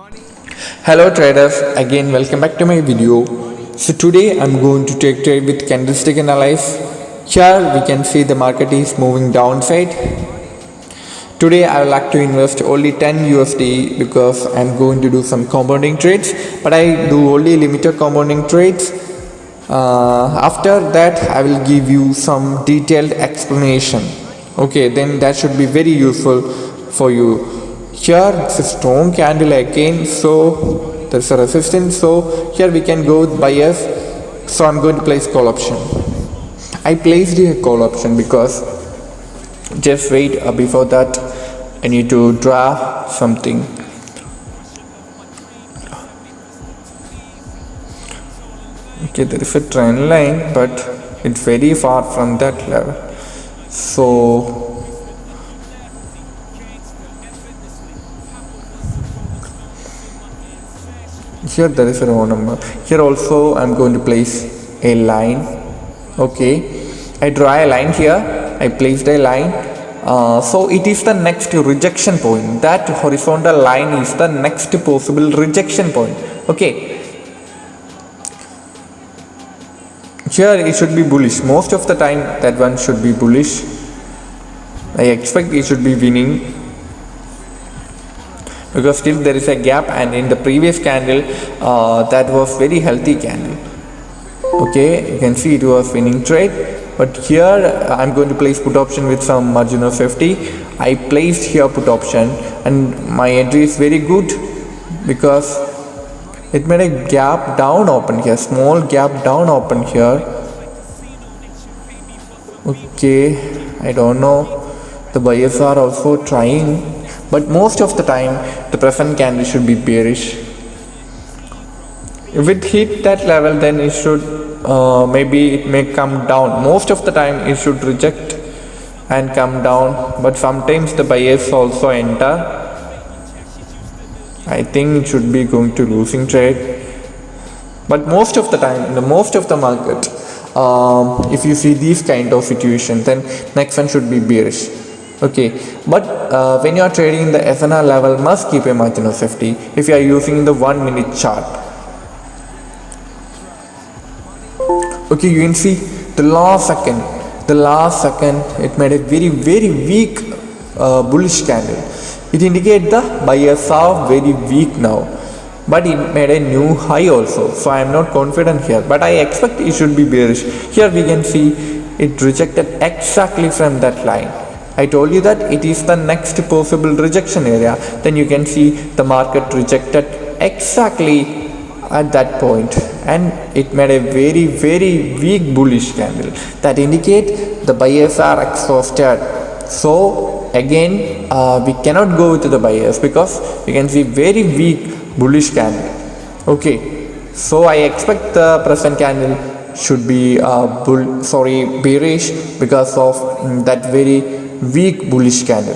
Hello traders, again welcome back to my video. So today I'm going to take trade with candlestick analysis. Here we can see the market is moving downside. Today I would like to invest only 10 USD because I'm going to do some compounding trades, but I do only limited compounding trades. After that I will give you some detailed explanation. Okay, then that should be very useful for you. Here it's a strong candle again, so there's a resistance, so here we can go buyers. So I'm going to place call option. I placed a call option because just wait, before that I need to draw something. Okay, there is a trend line, but it's very far from that level, so here there is a row number. Here also I'm going to place a line. Okay, I draw a line here, I placed a line. So it is the next rejection point. That horizontal line is the next possible rejection point. Okay, here it should be bullish. Most of the time that one should be bullish. I expect it should be winning because still there is a gap, and in the previous candle that was very healthy candle. Okay, you can see it was winning trade, but here I'm going to place put option with some margin of safety. I placed here put option and my entry is very good because it made a gap down open here, small gap down open here. Okay, I don't know, the buyers are also trying, but most of the time the present candle should be bearish. If it hit that level, then it should maybe it may come down. Most of the time it should reject and come down, but sometimes the buyers also enter. I think it should be going to losing trade, but most of the time in the most of the market, if you see these kind of situation, then next one should be bearish. Okay, but when you are trading in the SNR level, must keep a margin of safety if you are using the 1 minute chart. Okay, you can see the last second it made a very weak bullish candle. It indicates the buyers are very weak now, but it made a new high also, so I am not confident here, but I expect it should be bearish. Here we can see it rejected exactly from that line. I told you that it is the next possible rejection area. Then you can see the market rejected exactly at that point, and it made a very weak bullish candle that indicate the buyers are exhausted. So again we cannot go with the buyers because we can see very weak bullish candle. Okay, so I expect the present candle should be bearish because of that very weak bullish candle.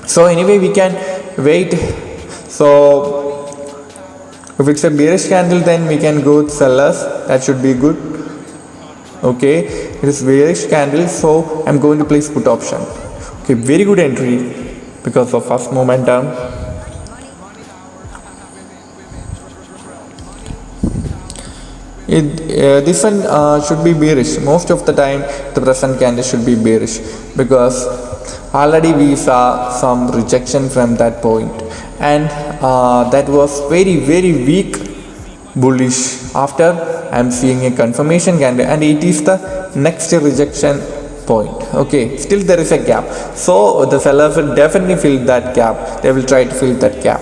So anyway, we can wait. So if it's a bearish candle, then we can go with sellers. That should be good. Okay, it is bearish candle, so I'm going to place put option. Okay, very good entry because of fast momentum. This one should be bearish. Most of the time the present candle should be bearish because already we saw some rejection from that point, and that was very weak bullish. After I am seeing a confirmation candle, and it is the next rejection point. Okay, still there is a gap, so the sellers will definitely fill that gap. They will try to fill that gap.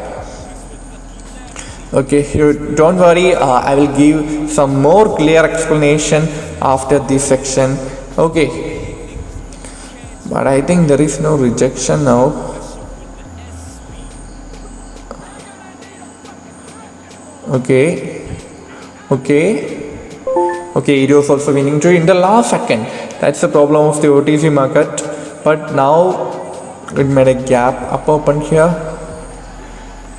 Okay, you don't worry, I will give some more clear explanation after this section. Okay, but I think there is no rejection now. Okay, it was also winning trade in the last second. That's the problem of the OTC market, but now it made a gap up open here.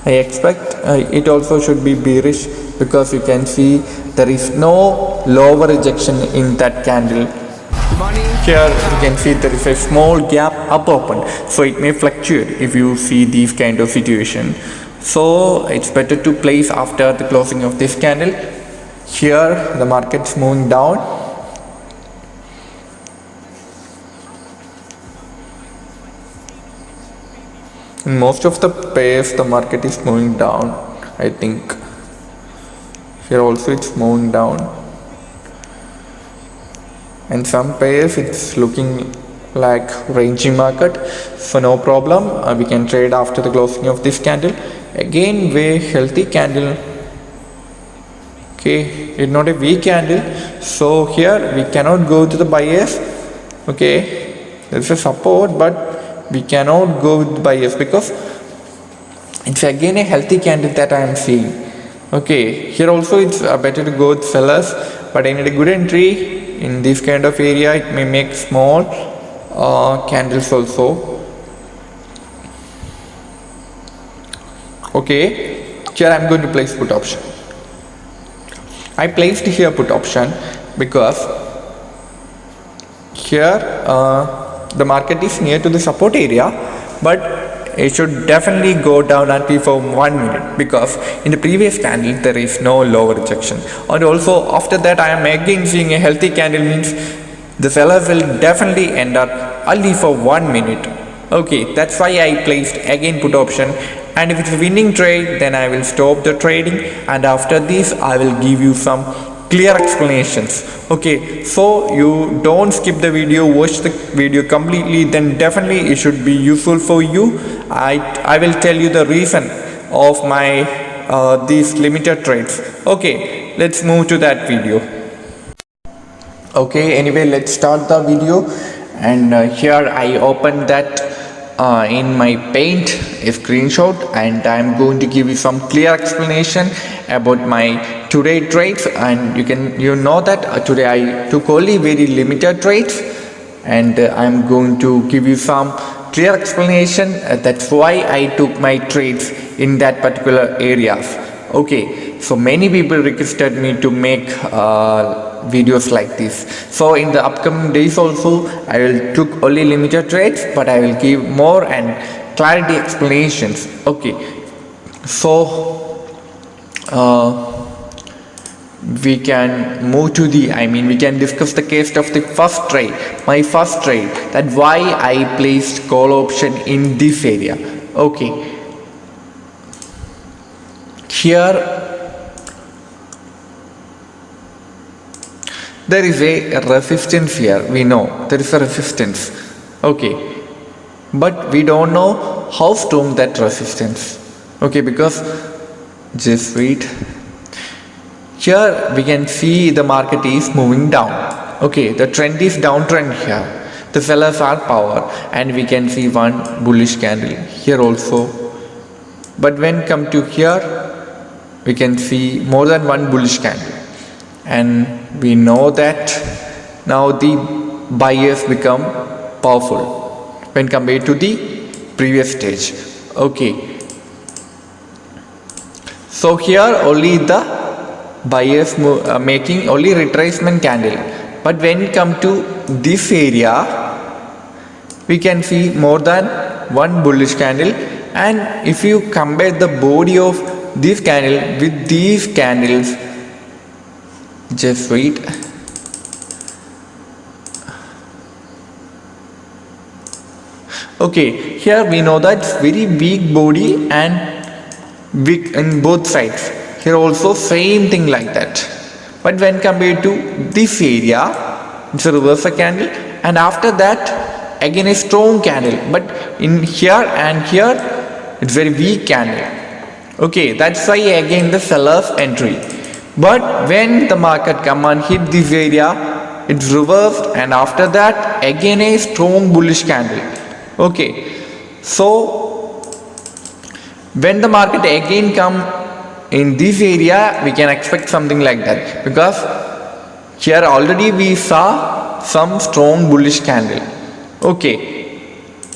I expect it also should be bearish because you can see there is no lower rejection in that candle. Here you can see there is a small gap up open, so it may fluctuate if you see these kind of situation. So it's better to place after the closing of this candle. Here the market's moving down. In most of the pairs the market is moving down, I think. Here also it's moving down. And some pairs it's looking like ranging market, so no problem, we can trade after the closing of this candle. Again very healthy candle. Okay, it's not a weak candle, so here we cannot go to the buyers. Okay, there's a support, but we cannot go with buyers because it's again a healthy candle that I am seeing. Okay, here also it's better to go with sellers, but I need a good entry. In this kind of area it may make small candles also. Okay, here I am going to place put option. I placed here put option because here the market is near to the support area, but it should definitely go down until for 1 minute, because in the previous candle there is no lower rejection. And also after that I am again seeing a healthy candle, means the sellers will definitely end up only for 1 minute. Okay, that's why I placed again put option, and if it's a winning trade then I will stop the trading, and after this I will give you some clear explanations. Okay, so you don't skip the video, watch the video completely, then definitely it should be useful for you. I will tell you the reason of my these limited trades. Okay, let's move to that video. Okay, anyway, let's start the video. And here I opened that in my Paint a screenshot, and I'm going to give you some clear explanation about my today trades. And you know that today I took only very limited trades, and I'm going to give you some clear explanation. That's why I took my trades in that particular areas. Okay, so many people requested me to make videos like this, so in the upcoming days also I will took only limited trades, but I will give more and clarity explanations. Okay, so we can move to the we can discuss the case of the first trade, my first trade, that why I placed call option in this area. Okay, here there is a resistance. Here we know there is a resistance. Okay, but we don't know how strong that resistance. Okay, because just wait, here we can see the market is moving down. Okay, the trend is downtrend here, the sellers are power, and we can see one bullish candle here also. But when come to here, we can see more than one bullish candle, and we know that now the buyers become powerful when compared to the previous stage. Okay, so here only the buyers making only retracement candle, but when come to this area we can see more than one bullish candle. And if you compare the body of this candle with these candles, just wait, okay, here we know that it's very weak body and weak in both sides. Here also same thing like that, but when compared to this area it's a reversal candle, and after that again a strong candle, but in here and here it's very weak candle. Okay, that's why again the seller's entry. But when the market come and hit this area, it's reversed, and after that again a strong bullish candle. Okay, so when the market again come in this area, we can expect something like that, because here already we saw some strong bullish candle. Okay,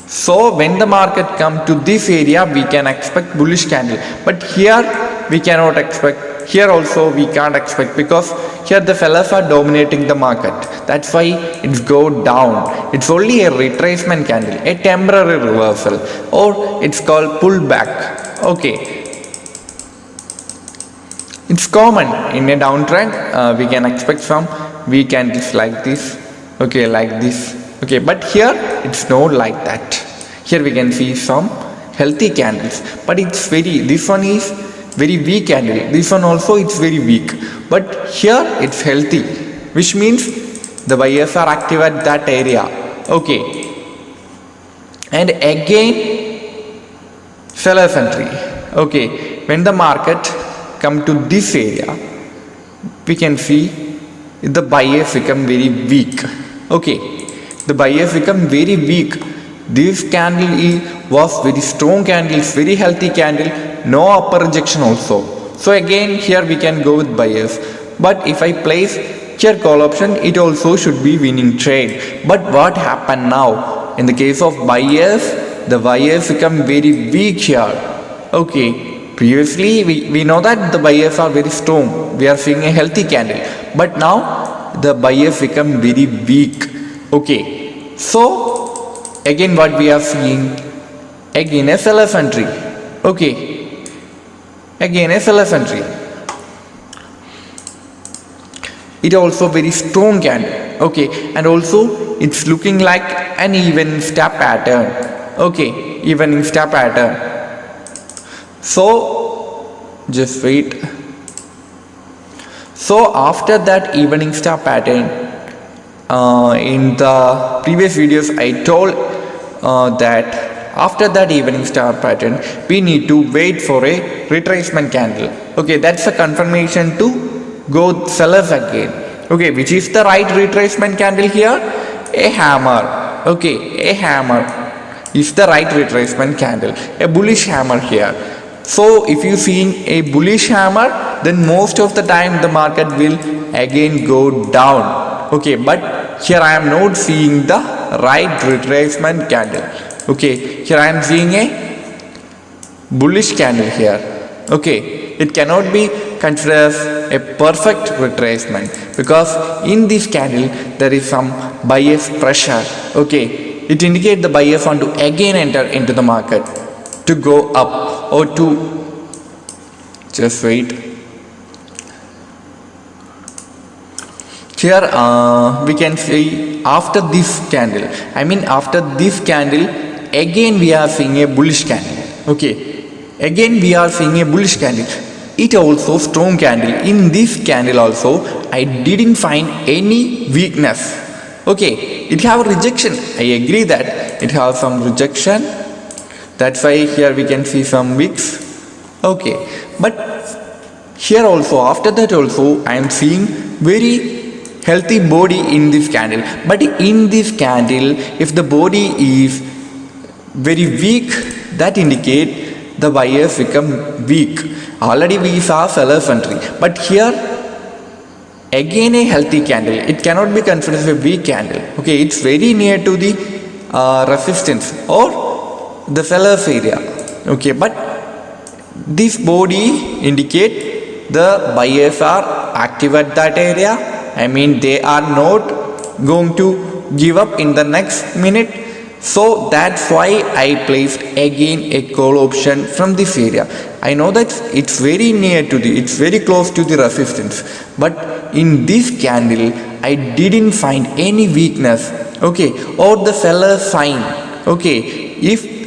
so when the market come to this area, we can expect bullish candle, but here we cannot expect. Here also we can't expect, because here the sellers are dominating the market. That's why it's go down. It's only a retracement candle, a temporary reversal, or it's called pullback. Okay, It's common in a downtrend. We can expect some weak candles like this, okay, like this, okay, but here it's not like that. Here we can see some healthy candles, but it's this one is very weak candle, this one also it's very weak, but here it's healthy, which means the buyers are active at that area, okay. And again sellers entry, okay. When the market come to this area, we can see the buyers become very weak, okay. The buyers become very weak. This candle was very strong candle, very healthy candle, no upper rejection also. So again here we can go with buyers, but if I place here call option, it also should be winning trade. But what happened now? In the case of buyers, the buyers become very weak here, okay. Previously we know that the buyers are very strong, we are seeing a healthy candle, but now the buyers become very weak, okay. So again what we are seeing, again a seller's entry, okay, again a seller's entry. It also very strong candle, okay, and also it's looking like an even star pattern, okay, evening star pattern. So just wait. So after that evening star pattern, in the previous videos I told that after that evening star pattern we need to wait for a retracement candle, okay. That's a confirmation to go sellers again, okay. Which is the right retracement candle here? A hammer, okay, a hammer is the right retracement candle, a bullish hammer here. So if you seeing a bullish hammer, then most of the time the market will again go down, okay. But here I am not seeing the right retracement candle, okay. Here I am seeing a bullish candle here, okay. It cannot be considered as a perfect retracement because in this candle there is some buyer's pressure, okay. It indicates the buyers want to again enter into the market to go up or to just wait. Here we can see after this candle, after this candle again we are seeing a bullish candle, okay. Again we are seeing a bullish candle. It also strong candle. In this candle also I didn't find any weakness, okay. It have rejection, I agree that it has some rejection. That's why here we can see some wicks, okay. But here also after that also I am seeing very healthy body in this candle. But in this candle if the body is very weak, that indicate the buyers become weak. Already we saw sellers entry, but here again a healthy candle. It cannot be considered as a weak candle, okay. It's very near to the resistance or the sellers area, okay. But this body indicate the buyers are active at that area. They are not going to give up in the next minute. So that's why I placed again a call option from this area. I know that it's very near to it's very close to the resistance, but in this candle I didn't find any weakness, okay, or the seller sign, okay. If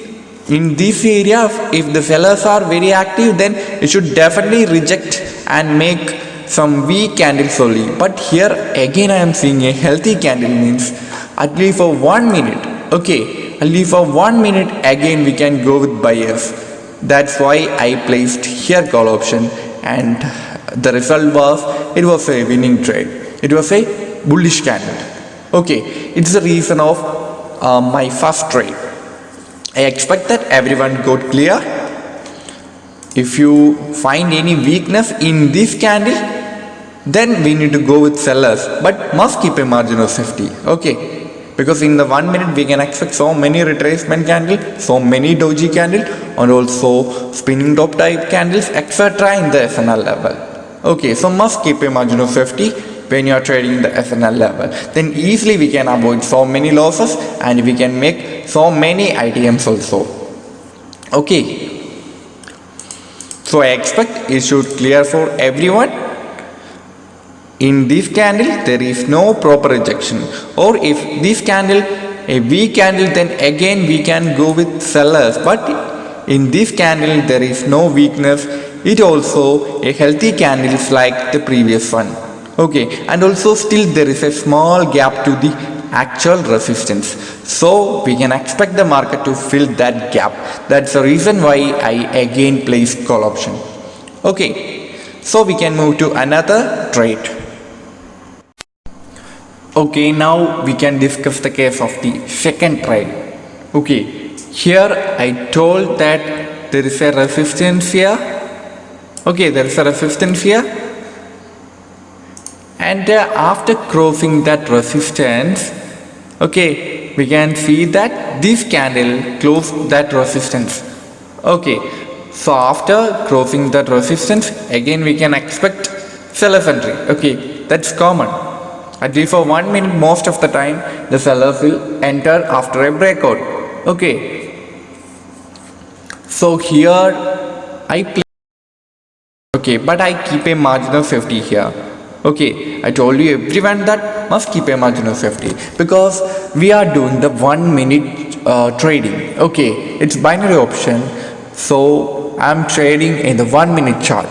in this area if the sellers are very active, then it should definitely reject and make some weak candles only. But here again I am seeing a healthy candle, means at least for 1 minute, okay, at least for 1 minute again we can go with buyers. That's why I placed here call option, and the result was it was a winning trade. It was a bullish candle, okay. It's the reason of my first trade. I expect that everyone got clear. If you find any weakness in this candle, then we need to go with sellers, but must keep a margin of safety, okay. Because in the 1 minute we can expect so many retracement candle, so many doji candle, and also spinning top type candles, etc. in the SNL level, okay. So must keep a margin of safety when you are trading the SNL level. Then easily we can avoid so many losses and we can make so many ITMs also, okay. So I expect it should clear for everyone. In this candle there is no proper rejection, or if this candle a weak candle, then again we can go with sellers, but in this candle there is no weakness. It also a healthy candle like the previous one. Okay, and also still there is a small gap to the actual resistance, so we can expect the market to fill that gap. That's the reason why I again place call option. Okay, so we can move to another trade. Okay, now we can discuss the case of the second trade. Okay, here I told that there is a resistance here. Okay, there is a resistance here, and after crossing that resistance, okay, we can see that this candle closed that resistance. Okay, so after crossing that resistance, again we can expect seller's entry. Okay, that's common. At least for 1 minute, most of the time the sellers will enter after a breakout. Okay, so here I play. Okay, but I keep a margin of safety here. Okay, I told you everyone that must keep a margin of safety because we are doing the 1 minute trading. Okay, it's binary option, so I'm trading in the 1 minute chart.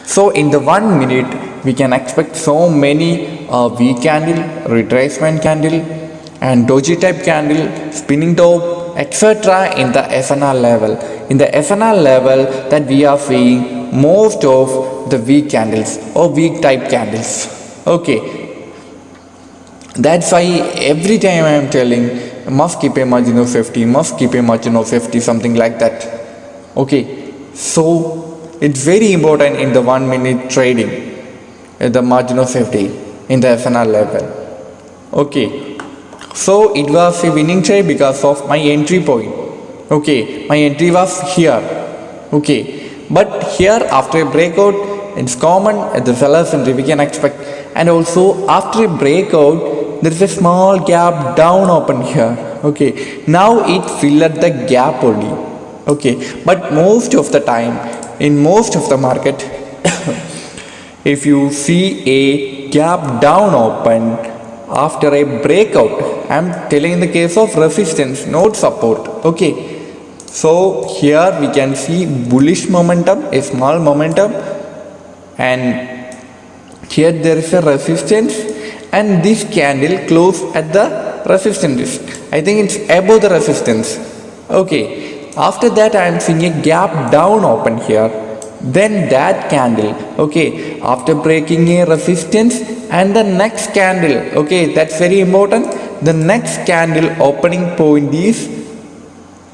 So in the 1 minute we can expect so many weak candle, retracement candle, and doji type candle, spinning top, etc. in the SNR level. In the SNR level that we are seeing most of the weak candles or weak type candles. Okay, that's why every time I am telling must keep a margin of safety, must keep a margin of safety, something like that. Okay, so it's very important in the 1 minute trading, the margin of safety in the SNR level. Okay, so it was a winning trade because of my entry point. Okay, my entry was here. Okay, but here after a breakout, it's common at the seller's entry we can expect, and also after a breakout there is a small gap down open here. Okay, now it filled the gap only. Okay, but most of the time in most of the market if you see a gap down open after a breakout, I'm telling in the case of resistance, not support. Okay, so here we can see bullish momentum, a small momentum, and here there is a resistance, and this candle closed at the resistance. I think it's above the resistance. Okay, after that I am seeing a gap down open here. Then that candle, okay, after breaking a resistance, and the next candle, okay, that's very important, the next candle opening point is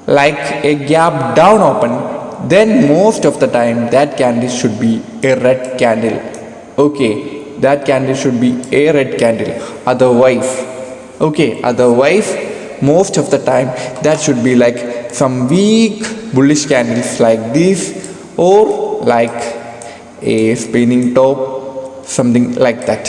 like a gap down open, then most of the time that candle should be a red candle. Okay, that candle should be a red candle, otherwise, okay, otherwise most of the time that should be like some weak bullish candles like this, or like a spinning top, something like that.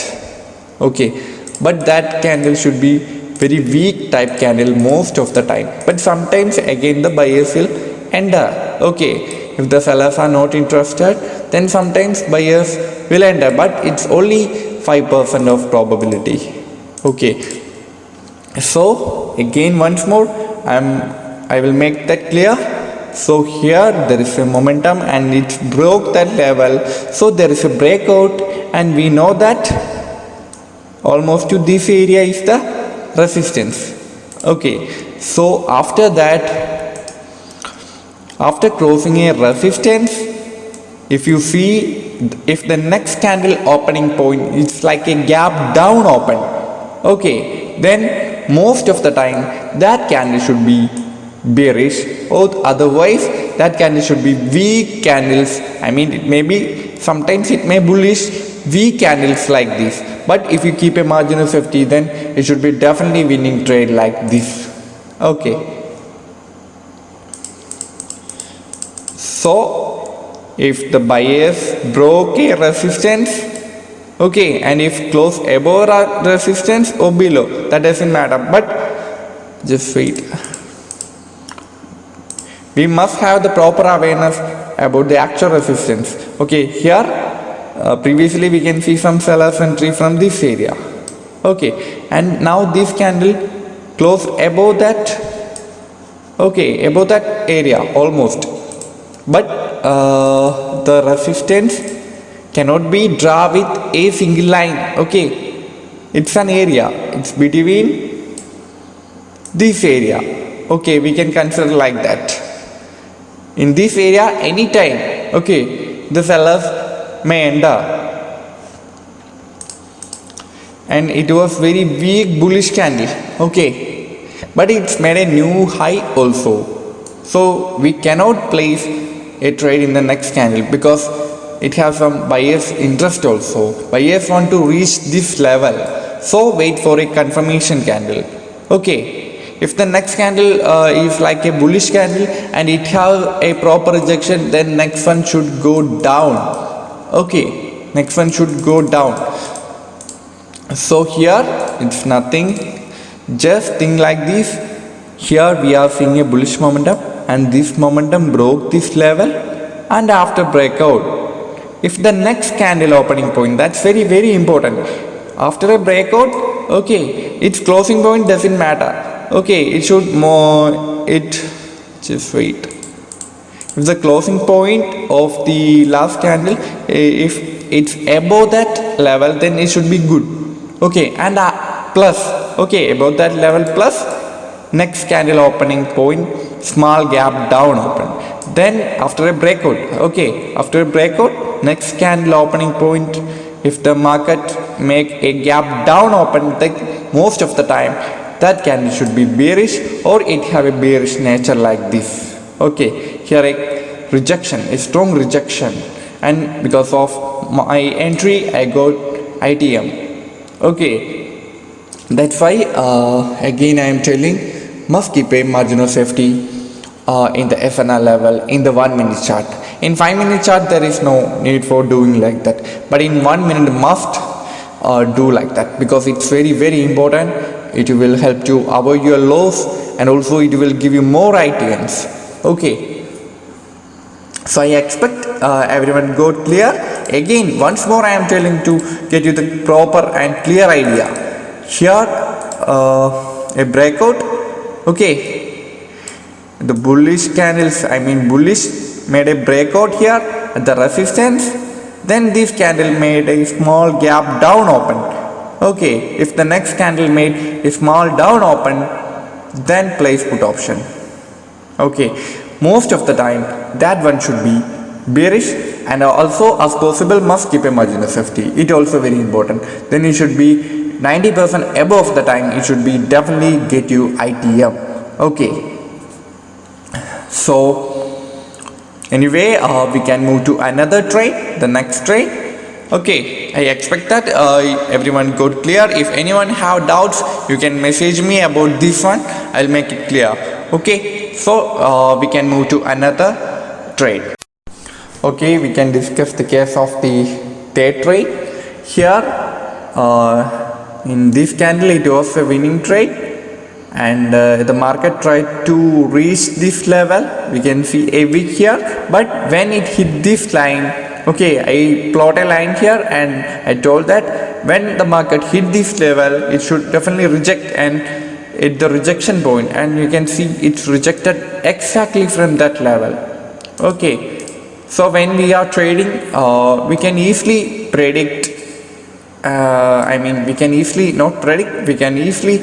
Okay, but that candle should be very weak type candle most of the time, but sometimes again the buyers will enter. Okay, if the sellers are not interested, then sometimes buyers will enter, but it's only 5% of probability. Okay, so again once more I will make that clear. So here there is a momentum and it broke that level, so there is a breakout, and we know that almost to this area is the resistance. Okay, so after that, after crossing a resistance, if you see, if the next candle opening point is like a gap down open, okay, then most of the time that candle should be bearish, or otherwise that candle should be weak candles. I mean, it may be sometimes it may bullish weak candles like this, but if you keep a margin of safety, then it should be definitely winning trade like this. Okay, so if the buyers broke a resistance, okay, and if close above a resistance or below, that doesn't matter, but just wait. We must have the proper awareness about the actual resistance. Okay, here previously we can see some sellers entry from this area. Okay, and now this candle close above that. Okay, above that area almost, but the resistance cannot be drawn with a single line. Okay, it's an area, it's between this area. Okay, we can consider like that. In this area anytime, okay, the sellers may enter, and it was very weak bullish candle. Okay, but it's made a new high also, so we cannot place a trade in the next candle because it has some buyers interest also. Buyers want to reach this level, so wait for a confirmation candle. Okay, if the next candle is like a bullish candle and it have a proper rejection, then next one should go down. Okay, next one should go down. So here it's nothing, just think like this. Here we are seeing a bullish momentum, and this momentum broke this level, and after breakout, if the next candle opening point, that's very very important, after a breakout, okay, its closing point doesn't matter. Okay, it should more, it just wait, if the closing point of the last candle, if it's above that level, then it should be good. Okay, and plus, okay, above that level plus next candle opening point, small gap down open, then after a breakout, okay, after a breakout, next candle opening point, if the market make a gap down open, then most of the time that candle should be bearish or it have a bearish nature like this. Okay, here a rejection, a strong rejection, and because of my entry I got ITM. Okay, that's why again I am telling, must keep a margin of safety in the FNR level in the 1 minute chart. In 5 minute chart there is no need for doing like that, but in 1 minute must do like that, because it's very very important. It will help you avoid your loss, and also it will give you more ITMs. Okay, so I expect everyone got clear. Again, once more I am telling to get you the proper and clear idea. Here a breakout. Okay, the bullish candles, I mean bullish, made a breakout here at the resistance, then this candle made a small gap down open. Okay, if the next candle made a small down open, then place put option. Okay, most of the time that one should be bearish, and also as possible must keep a margin of safety. It also very important. Then it should be 90% above the time, it should be definitely get you ITM. Okay, so anyway, we can move to another trade, the next trade. Okay, I expect that everyone got clear. If anyone have doubts, you can message me about this one, I'll make it clear. Okay, so we can move to another trade. Okay, we can discuss the case of the third trade. Here in this candle it was a winning trade, and the market tried to reach this level. We can see a wick here, but when it hit this line, okay, I plot a line here and I told that when the market hit this level, it should definitely reject, and at the rejection point, and you can see it's rejected exactly from that level. Okay, so when we are trading, we can easily predict, I mean we can easily not predict, we can easily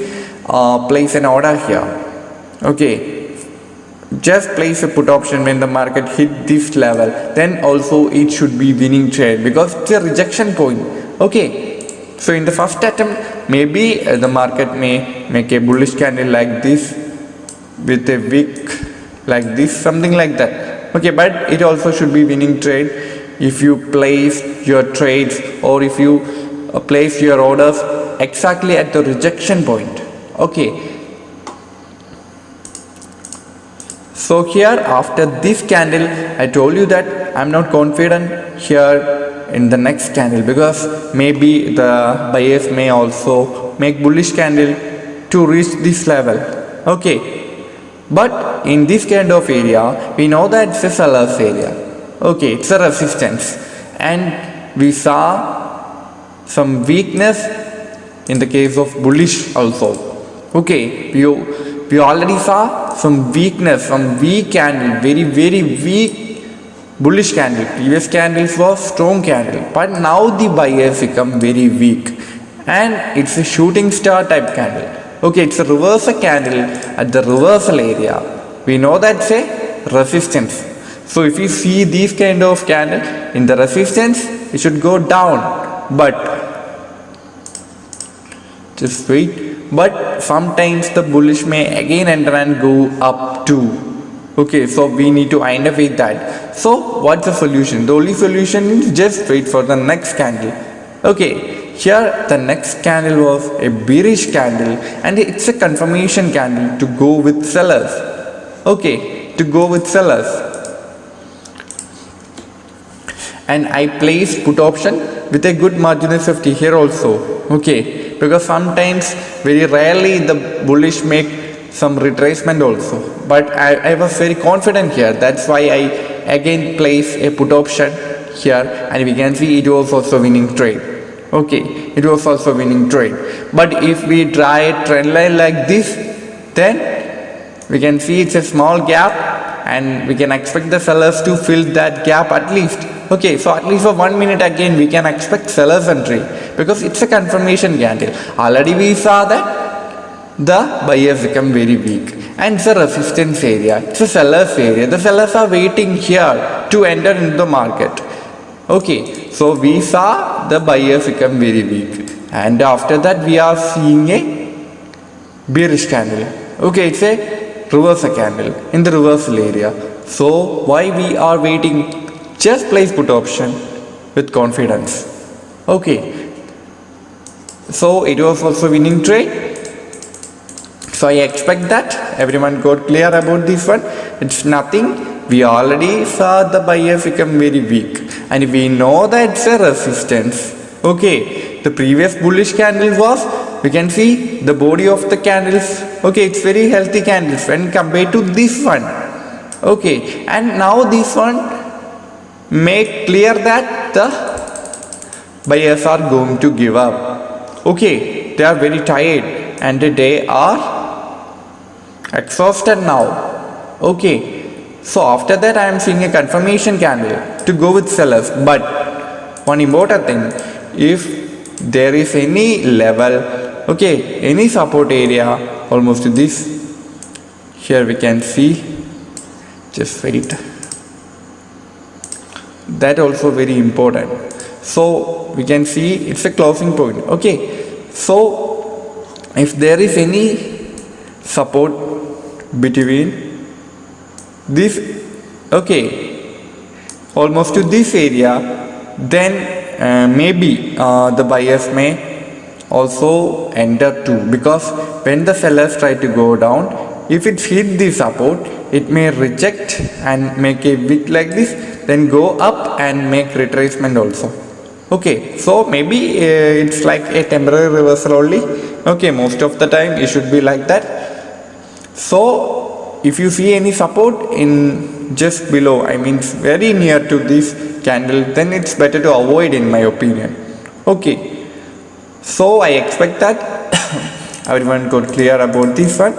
place an order here. Okay, just place a put option when the market hit this level, then also it should be winning trade because it's a rejection point. Okay, so in the first attempt maybe the market may make a bullish candle like this with a wick like this, something like that. Okay, but it also should be winning trade if you place your trades, or if you place your orders exactly at the rejection point. Okay, so here after this candle I told you that I'm not confident here in the next candle, because maybe the buyers may also make bullish candle to reach this level. Okay, but in this kind of area we know that it's a seller's area. Okay, it's a resistance, and we saw some weakness in the case of bullish also. Okay, we already saw some weakness, some weak candle, very weak bullish candle. Previous candles was strong candle, but now the buyers become very weak, and it's a shooting star type candle. Okay, it's a reversal candle at the reversal area. We know that's a resistance. So if you see these kind of candle in the resistance, it should go down, but just wait. But sometimes the bullish may again enter and go up too. Okay, so we need to identify that. So what's the solution? The only solution is just wait for the next candle. Okay, here the next candle was a bearish candle, and it's a confirmation candle to go with sellers. Okay, to go with sellers. And I placed put option with a good margin of safety here also. Okay, because sometimes very rarely the bullish make some retracement also, but I was very confident here. That's why I again place a put option here, and we can see it was also winning trade. Okay, it was also winning trade. But if we draw a trend line like this, then we can see it's a small gap, and we can expect the sellers to fill that gap at least. Okay, so at least for 1 minute again we can expect sellers entry, because it's a confirmation candle. Already we saw that the buyers become very weak, and it's a resistance area, it's a sellers area. The sellers are waiting here to enter into the market. Okay, so we saw the buyers become very weak, and after that we are seeing a bearish candle. Okay, it's a reversal candle in the reversal area. So why we are waiting? Just place put option with confidence. Okay, so it was also winning trade. So I expect that everyone got clear about this one. It's nothing. We already saw the buyers become very weak, and we know that it's a resistance. Okay, the previous bullish candle was, we can see the body of the candles. Okay, it's very healthy candles when compared to this one. Okay, and now this one make clear that the buyers are going to give up. Okay, they are very tired and they are exhausted now. Okay, so after that I am seeing a confirmation candle to go with sellers. But one important thing, if there is any level, okay, any support area almost to this, here we can see, just wait, that also very important. So we can see it's a closing point. Okay, so if there is any support between this, okay, almost to this area, then maybe the buyers may also enter too, because when the sellers try to go down, if it hit the support, it may reject and make a wick like this, then go up and make retracement also. Okay, so maybe it's like a temporary reversal only. Okay, most of the time it should be like that. So if you see any support in just below, I mean very near to this candle, then it's better to avoid, in my opinion. Okay, so I expect that everyone got clear about this one.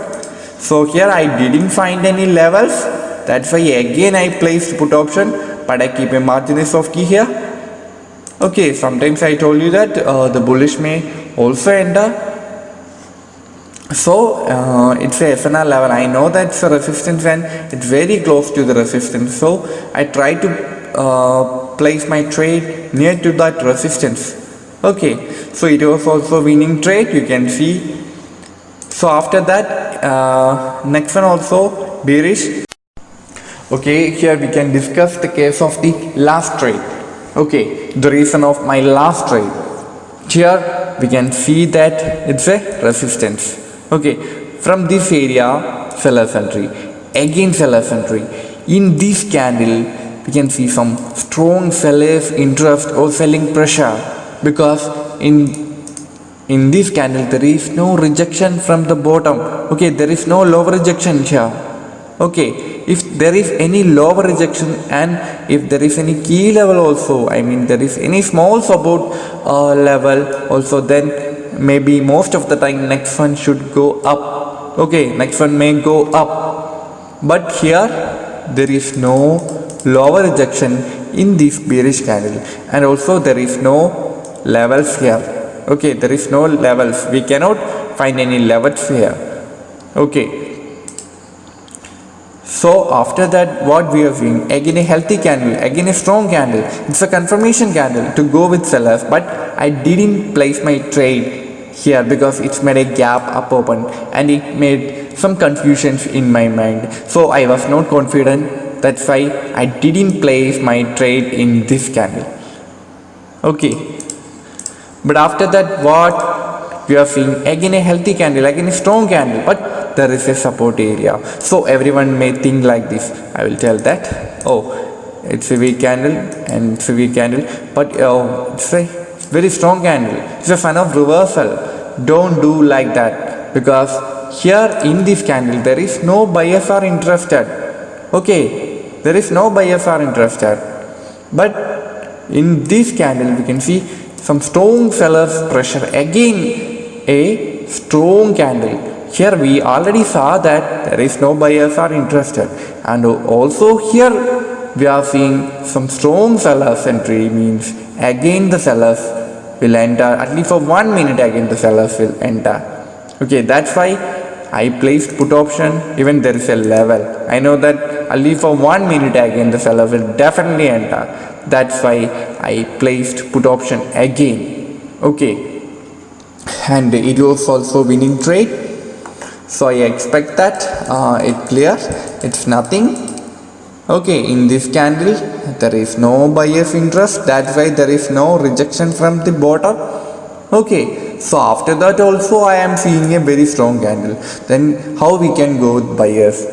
So here I didn't find any levels, that's why again I placed put option, but I keep a margin of key here. Okay, sometimes I told you that the bullish may also enter. So it's a SNR level. I know that's a resistance and it's very close to the resistance. So I try to place my trade near to that resistance. Okay, so it was also winning trade, you can see. So after that, next one also bearish. Okay, here we can discuss the case of the last trade. Okay, the reason of my last trade. Here we can see that it's a resistance. Okay, from this area, seller's entry, again seller's entry. In this candle, we can see some strong sellers interest or selling pressure, because in this candle there is no rejection from the bottom. Okay, there is no lower rejection here. Okay, if there is any lower rejection and if there is any key level also, I mean there is any small support level also, then maybe most of the time next one should go up. Okay, next one may go up, but here there is no lower rejection in this bearish candle, and also there is no levels here. Okay, there is no levels, we cannot find any levels here. Okay, so after that what we are seeing, again a healthy candle, again a strong candle. It's a confirmation candle to go with sellers, but I didn't place my trade here because it's made a gap up open and it made some confusions in my mind, so I was not confident. That's why I didn't place my trade in this candle. Okay, but after that what we are seeing, again a healthy candle, again a strong candle, but there is a support area. So everyone may think like this, I will tell that, oh, it's a weak candle and it's a weak candle, but it's a very strong candle, it's a sign of reversal. Don't do like that, because here in this candle there is no buyers are interested. Okay, there is no buyers are interested, but in this candle we can see some strong sellers pressure, again a strong candle. Here we already saw that there is no buyers are interested, and also here we are seeing some strong sellers entry, means again the sellers will enter, at least for 1 minute again the sellers will enter. Okay, that's why I placed put option even there is a level. I know that at least for 1 minute again the seller will definitely enter. That's why I placed put option again. Okay, and it was also winning trade, so I expect that it clears, it's nothing. Okay, in this candle there is no buyer's interest, that's why there is no rejection from the bottom. Okay, so after that also I am seeing a very strong candle. Then how we can go with buyers?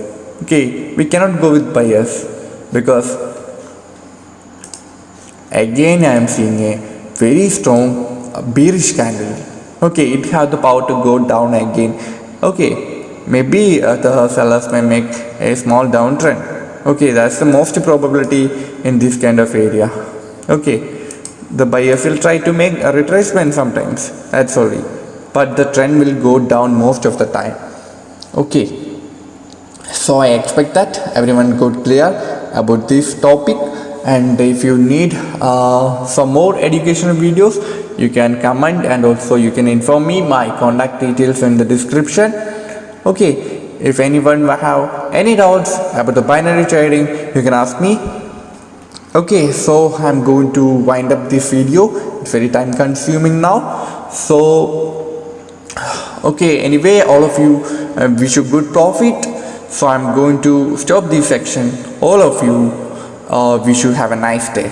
Okay, we cannot go with buyers because again I am seeing a very strong bearish candle. Okay, it has the power to go down again. Okay, maybe the sellers may make a small downtrend. Okay, that's the most probability in this kind of area. Okay, the buyers will try to make a retracement sometimes, that's only, but the trend will go down most of the time. Okay, so I expect that everyone got clear about this topic, and if you need some more educational videos, you can comment, and also you can inform me. My contact details in the description. Okay, if anyone have any doubts about the binary trading, you can ask me. Okay, so I'm going to wind up this video, it's very time consuming now. So okay, anyway, all of you wish you good profit, so I'm going to stop this section. All of you wish you have a nice day.